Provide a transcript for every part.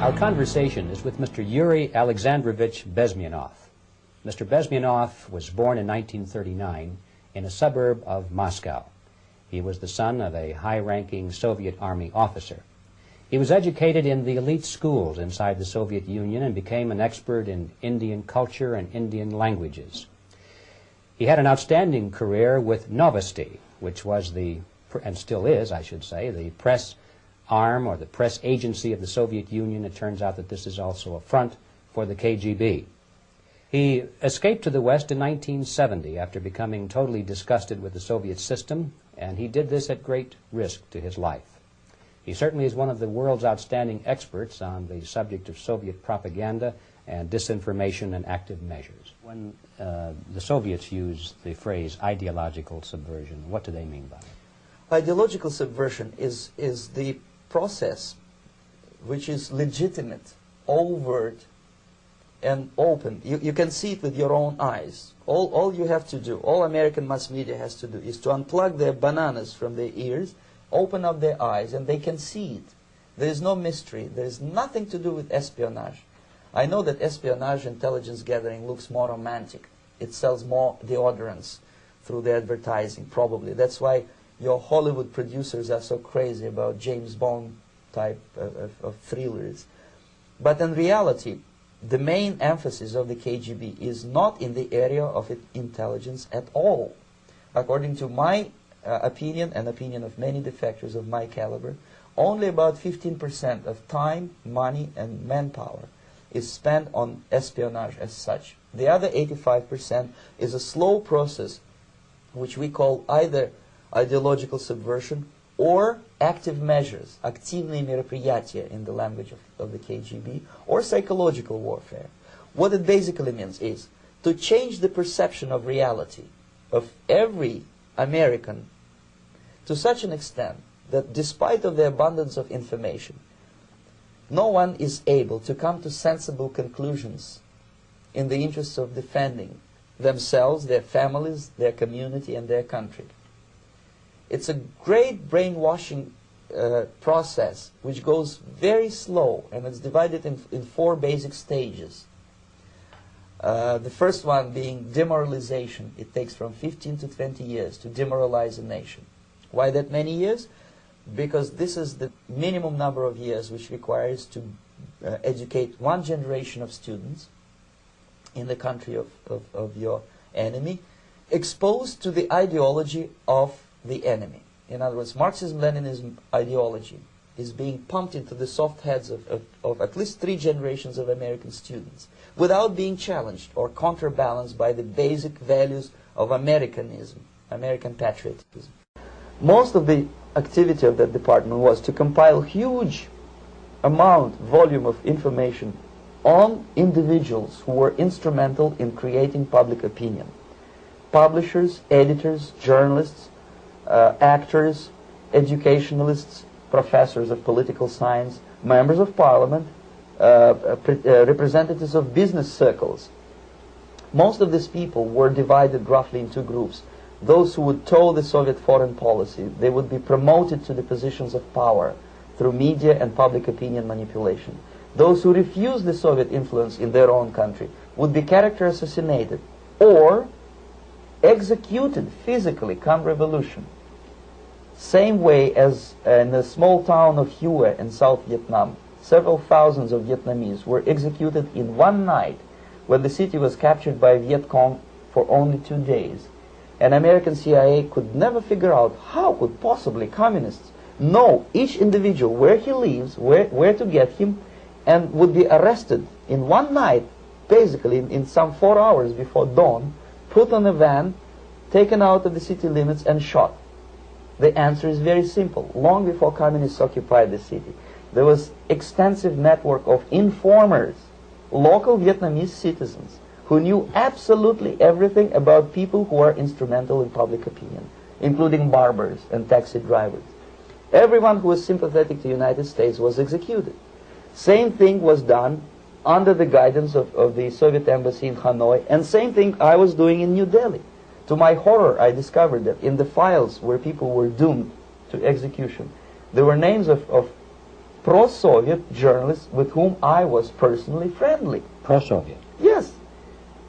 Our conversation is with Mr. Yuri Alexandrovich Bezmenov. Mr. Bezmenov was born in 1939 in a suburb of Moscow. He was the son of a high-ranking Soviet Army officer. He was educated in the elite schools inside the Soviet Union and became an expert in Indian culture and Indian languages. He had an outstanding career with Novosti, which was the, and still is, I should say, the press arm or the press agency of the Soviet Union. It turns out that this is also a front for the KGB. He escaped to the West in 1970 after becoming totally disgusted with the Soviet system, and he did this at great risk to his life. He certainly is one of the world's outstanding experts on the subject of Soviet propaganda and disinformation and active measures. When the Soviets use the phrase ideological subversion, what do they mean by it? Ideological subversion is the process which is legitimate, overt, and open. You can see it with your own eyes. All you have to do, all American mass media has to do, is to unplug their bananas from their ears, open up their eyes, and they can see it. There is no mystery. There is nothing to do with espionage. I know that espionage intelligence gathering looks more romantic. It sells more deodorants through the advertising, probably. That's why your Hollywood producers are so crazy about James Bond type of thrillers. But in reality, the main emphasis of the KGB is not in the area of intelligence at all. According to my opinion and opinion of many defectors of my caliber, only about 15% of time, money, and manpower is spent on espionage as such. The other 85% is a slow process which we call either ideological subversion or active measures, активные мероприятия in the language of the KGB, or psychological warfare. What it basically means is to change the perception of reality of every American to such an extent that despite of the abundance of information, no one is able to come to sensible conclusions in the interests of defending themselves, their families, their community, and their country. It's a great brainwashing process which goes very slow, and it's divided in four basic stages. The first one being demoralization. It takes from 15 to 20 years to demoralize a nation. Why that many years? Because this is the minimum number of years which requires to educate one generation of students in the country of your enemy, exposed to the ideology of the enemy. In other words, Marxism-Leninism ideology is being pumped into the soft heads of at least 3 generations of American students without being challenged or counterbalanced by the basic values of Americanism, American patriotism. Most of the activity of that department was to compile huge volume of information on individuals who were instrumental in creating public opinion. Publishers, editors, journalists, actors, educationalists, professors of political science, members of parliament, representatives of business circles. Most of these people were divided roughly into groups. Those who would toe the Soviet foreign policy, they would be promoted to the positions of power through media and public opinion manipulation. Those who refused the Soviet influence in their own country would be character assassinated or executed physically come revolution. Same way as in the small town of Hue in South Vietnam, several thousands of Vietnamese were executed in one night when the city was captured by Viet Cong for only 2 days. And American CIA could never figure out how could possibly communists know each individual, where he lives, where to get him, and would be arrested in one night, basically in some 4 hours before dawn, put on a van, taken out of the city limits and shot. The answer is very simple. Long before communists occupied the city, there was extensive network of informers, local Vietnamese citizens, who knew absolutely everything about people who are instrumental in public opinion, including barbers and taxi drivers. Everyone who was sympathetic to the United States was executed. Same thing was done under the guidance of the Soviet embassy in Hanoi, and same thing I was doing in New Delhi. To my horror, I discovered that in the files where people were doomed to execution, there were names of pro-Soviet journalists with whom I was personally friendly. Pro-Soviet. Yes.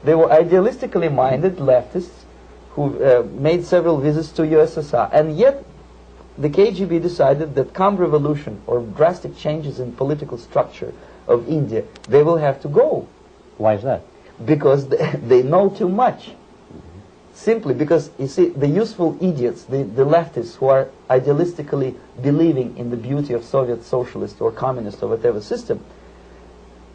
They were idealistically minded leftists who made several visits to USSR. And yet, the KGB decided that come revolution or drastic changes in political structure of India, they will have to go. Why is that? Because they know too much. Simply because, you see, the useful idiots, the leftists who are idealistically believing in the beauty of Soviet socialist or communist or whatever system,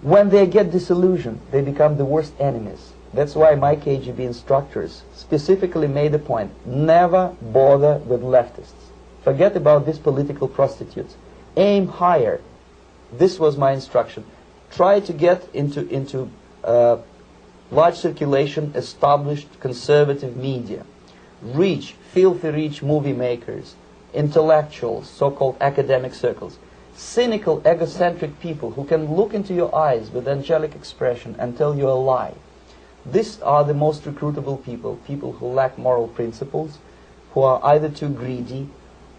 when they get disillusioned, they become the worst enemies. That's why my KGB instructors specifically made a point, never bother with leftists. Forget about these political prostitutes. Aim higher. This was my instruction. Try to get into large circulation, established conservative media. Rich, filthy rich movie makers, intellectuals, so-called academic circles. Cynical, egocentric people who can look into your eyes with angelic expression and tell you a lie. These are the most recruitable people, people who lack moral principles, who are either too greedy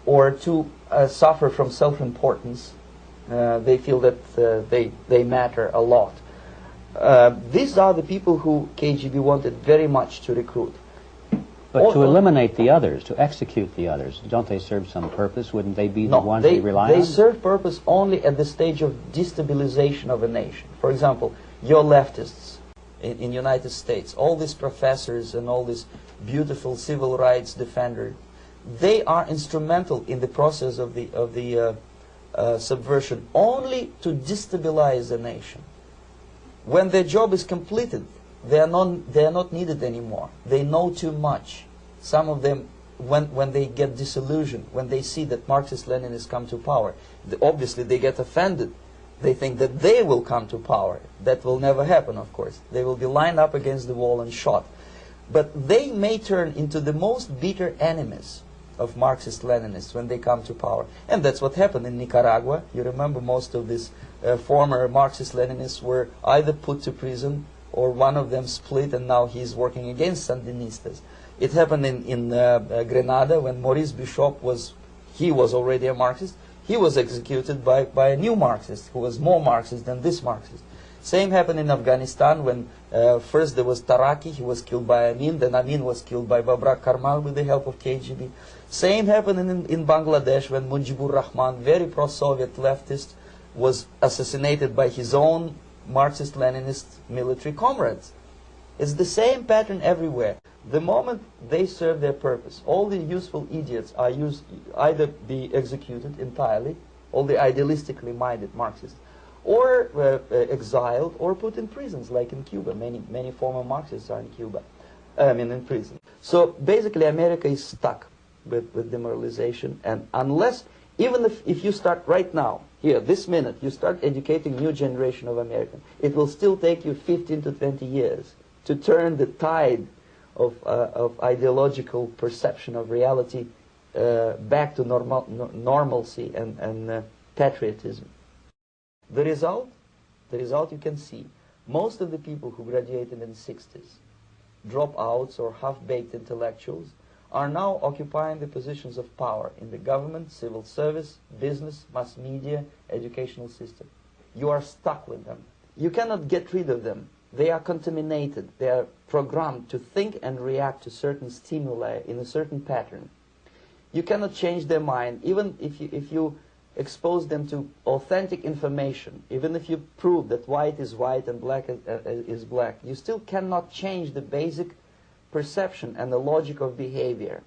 or too suffer from self-importance. They feel that they matter a lot. These are the people who KGB wanted very much to recruit. But to eliminate the others, to execute the others, don't they serve some purpose? Wouldn't they be the ones they rely on? They serve purpose only at the stage of destabilization of a nation. For example, your leftists in United States, all these professors and all these beautiful civil rights defenders, they are instrumental in the process of the subversion only to destabilize the nation. When their job is completed, they are not needed anymore. They know too much. Some of them, when they get disillusioned, when they see that Marxist-Leninists come to power, obviously they get offended. They think that they will come to power. That will never happen, of course. They will be lined up against the wall and shot. But they may turn into the most bitter enemies of Marxist-Leninists when they come to power. And that's what happened in Nicaragua. You remember most of these former Marxist-Leninists were either put to prison or one of them split and now he's working against Sandinistas. It happened in Grenada when Maurice Bishop was already a Marxist. He was executed by a new Marxist who was more Marxist than this Marxist. Same happened in Afghanistan when first there was Taraki, he was killed by Amin, then Amin was killed by Babrak Karmal with the help of KGB. Same happened in Bangladesh when Mujibur Rahman, very pro-Soviet leftist, was assassinated by his own Marxist-Leninist military comrades. It's the same pattern everywhere. The moment they serve their purpose, all the useful idiots are either be executed entirely, all the idealistically minded Marxists, or exiled or put in prisons, like in Cuba. Many former Marxists are in Cuba, in prison. So basically America is stuck with demoralization, and unless, even if you start right now, here, this minute, you start educating new generation of Americans, it will still take you 15 to 20 years to turn the tide of ideological perception of reality back to normalcy and patriotism. The result you can see. Most of the people who graduated in the 60s, dropouts or half-baked intellectuals, are now occupying the positions of power in the government, civil service, business, mass media, educational system. You are stuck with them. You cannot get rid of them. They are contaminated. They are programmed to think and react to certain stimuli in a certain pattern. You cannot change their mind, even if you expose them to authentic information, even if you prove that white is white and black is black, you still cannot change the basic perception and the logic of behavior.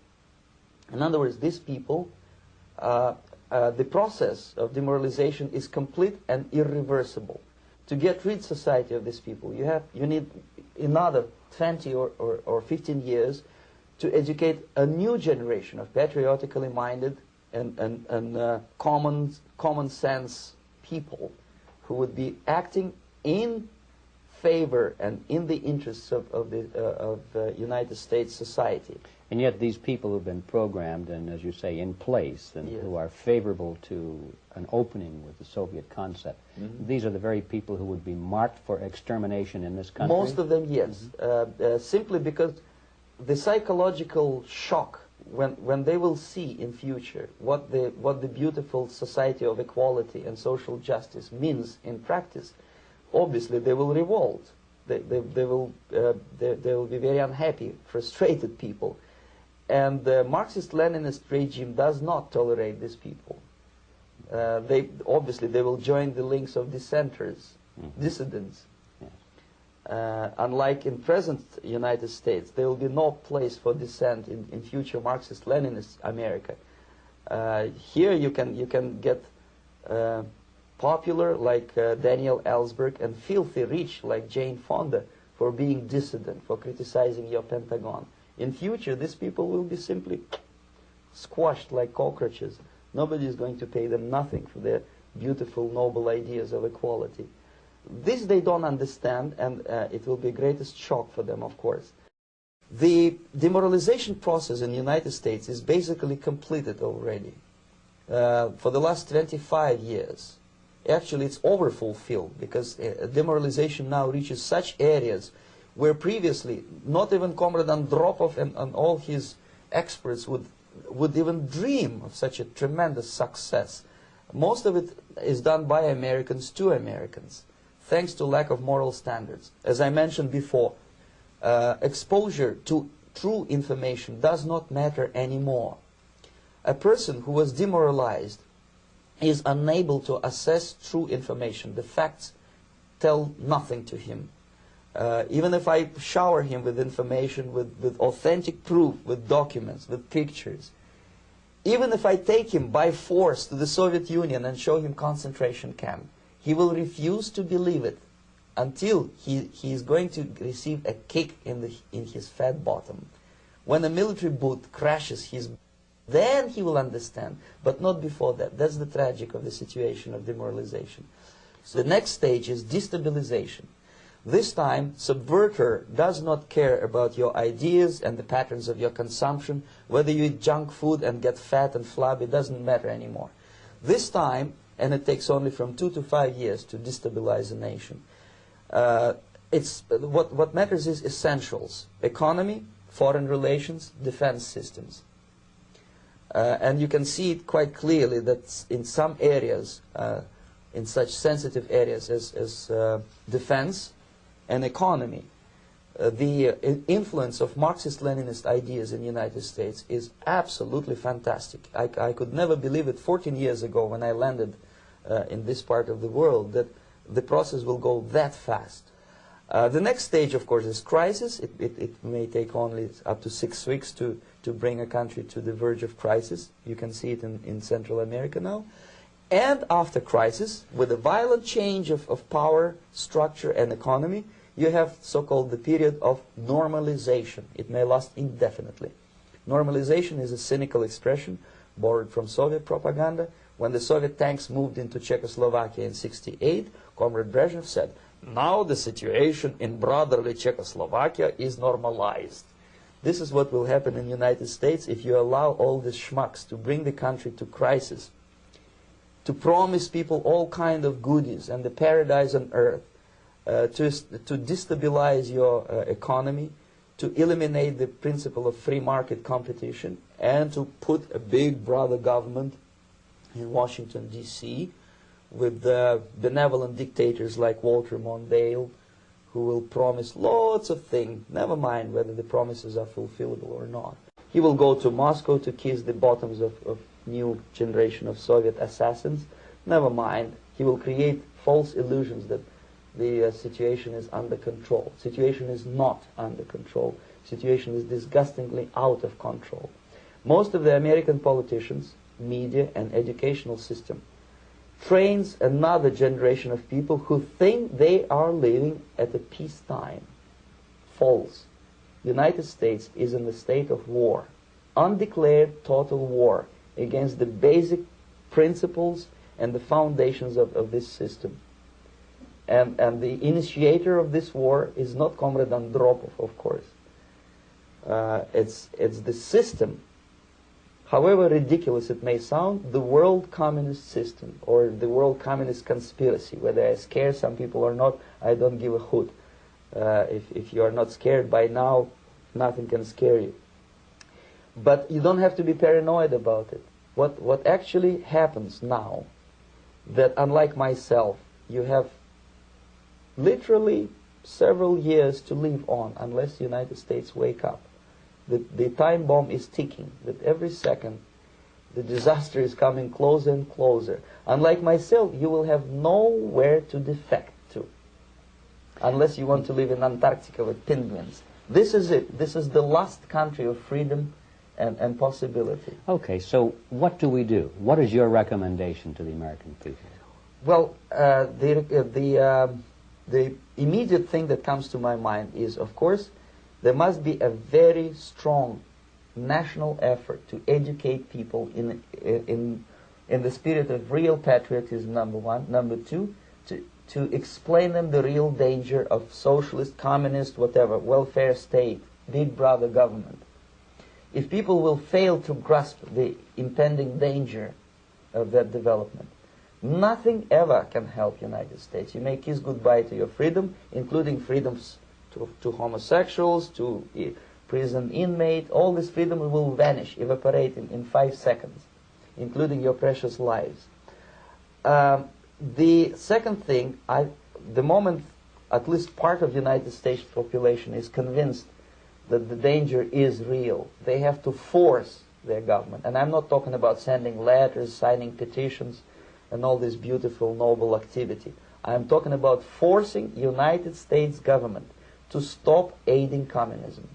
In other words, these people, the process of demoralization is complete and irreversible. To get rid society of these people, you need another 20 or 15 years to educate a new generation of patriotically minded and common sense people who would be acting in favor and in the interests of the United States society. And yet these people who've been programmed and, as you say, in place and Yes. who are favorable to an opening with the Soviet concept, these are the very people who would be marked for extermination in this country? Most of them, yes. Simply because the psychological shock when they will see in future what the beautiful society of equality and social justice means in practice, obviously they will revolt. They will be very unhappy, frustrated people. And the Marxist-Leninist regime does not tolerate these people. Obviously they will join the links of dissenters, dissidents. Unlike in present United States, there will be no place for dissent in future Marxist-Leninist America. Here you can get popular like Daniel Ellsberg and filthy rich like Jane Fonda for being dissident, for criticizing your Pentagon. In future, these people will be simply squashed like cockroaches. Nobody is going to pay them nothing for their beautiful, noble ideas of equality. This they don't understand, and it will be greatest shock for them, of course. The demoralization process in the United States is basically completed already. For the last 25 years. Actually, it's overfulfilled, because demoralization now reaches such areas where previously not even Comrade Andropov and all his experts would even dream of such a tremendous success. Most of it is done by Americans to Americans, thanks to lack of moral standards. As I mentioned before, exposure to true information does not matter anymore. A person who was demoralized is unable to assess true information. The facts tell nothing to him. Even if I shower him with information, with authentic proof, with documents, with pictures, even if I take him by force to the Soviet Union and show him concentration camp, he will refuse to believe it until he is going to receive a kick in his fat bottom. When a military boot crashes his, then he will understand, but not before that. That's the tragic of the situation of demoralization. So the next stage is destabilization. This time, subverter does not care about your ideas and the patterns of your consumption. Whether you eat junk food and get fat and flabby, it doesn't matter anymore. This time, and it takes only from 2 to 5 years to destabilize a nation, what matters is essentials: economy, foreign relations, defense systems. And you can see it quite clearly that in some areas, in such sensitive areas as defense and economy, the influence of Marxist-Leninist ideas in the United States is absolutely fantastic. I could never believe it 14 years ago when I landed in this part of the world that the process will go that fast. The next stage, of course, is crisis. It may take only up to 6 weeks to bring a country to the verge of crisis. You can see it in Central America now. And after crisis, with a violent change of power, structure, and economy, you have so-called the period of normalization. It may last indefinitely. Normalization is a cynical expression borrowed from Soviet propaganda. When the Soviet tanks moved into Czechoslovakia in '68, Comrade Brezhnev said, "Now the situation in brotherly Czechoslovakia is normalized." This is what will happen in the United States if you allow all these schmucks to bring the country to crisis, to promise people all kind of goodies and the paradise on earth, to destabilize your economy, to eliminate the principle of free market competition, and to put a big brother government in Washington, D.C., with benevolent dictators like Walter Mondale, who will promise lots of things, never mind whether the promises are fulfillable or not. He will go to Moscow to kiss the bottoms of new generation of Soviet assassins, never mind. He will create false illusions that the situation is under control. Situation is not under control. Situation is disgustingly out of control. Most of the American politicians, media, and educational system trains another generation of people who think they are living at a peacetime. False. The United States is in a state of war, undeclared total war against the basic principles and the foundations of this system. And the initiator of this war is not Comrade Andropov, of course. It's the system. However ridiculous it may sound, the world communist system or the world communist conspiracy, whether I scare some people or not, I don't give a hoot. If you are not scared by now, nothing can scare you. But you don't have to be paranoid about it. What actually happens now, that unlike myself, you have literally several years to live on unless the United States wake up. The time bomb is ticking, that every second the disaster is coming closer and closer. Unlike myself, you will have nowhere to defect to, unless you want to live in Antarctica with penguins. This is it. This is the last country of freedom and possibility. Okay, so what do we do? What is your recommendation to the American people? Well, the immediate thing that comes to my mind is, of course, there must be a very strong national effort to educate people in the spirit of real patriotism, number one. Number two, to explain them the real danger of socialist, communist, whatever, welfare state, big brother government. If people will fail to grasp the impending danger of that development, nothing ever can help United States. You may kiss goodbye to your freedom, including freedoms to homosexuals, to prison inmate. All this freedom will vanish, evaporate in 5 seconds, including your precious lives. The second thing, the moment at least part of the United States population is convinced that the danger is real, they have to force their government. And I'm not talking about sending letters, signing petitions, and all this beautiful, noble activity. I'm talking about forcing United States government to stop aiding communism.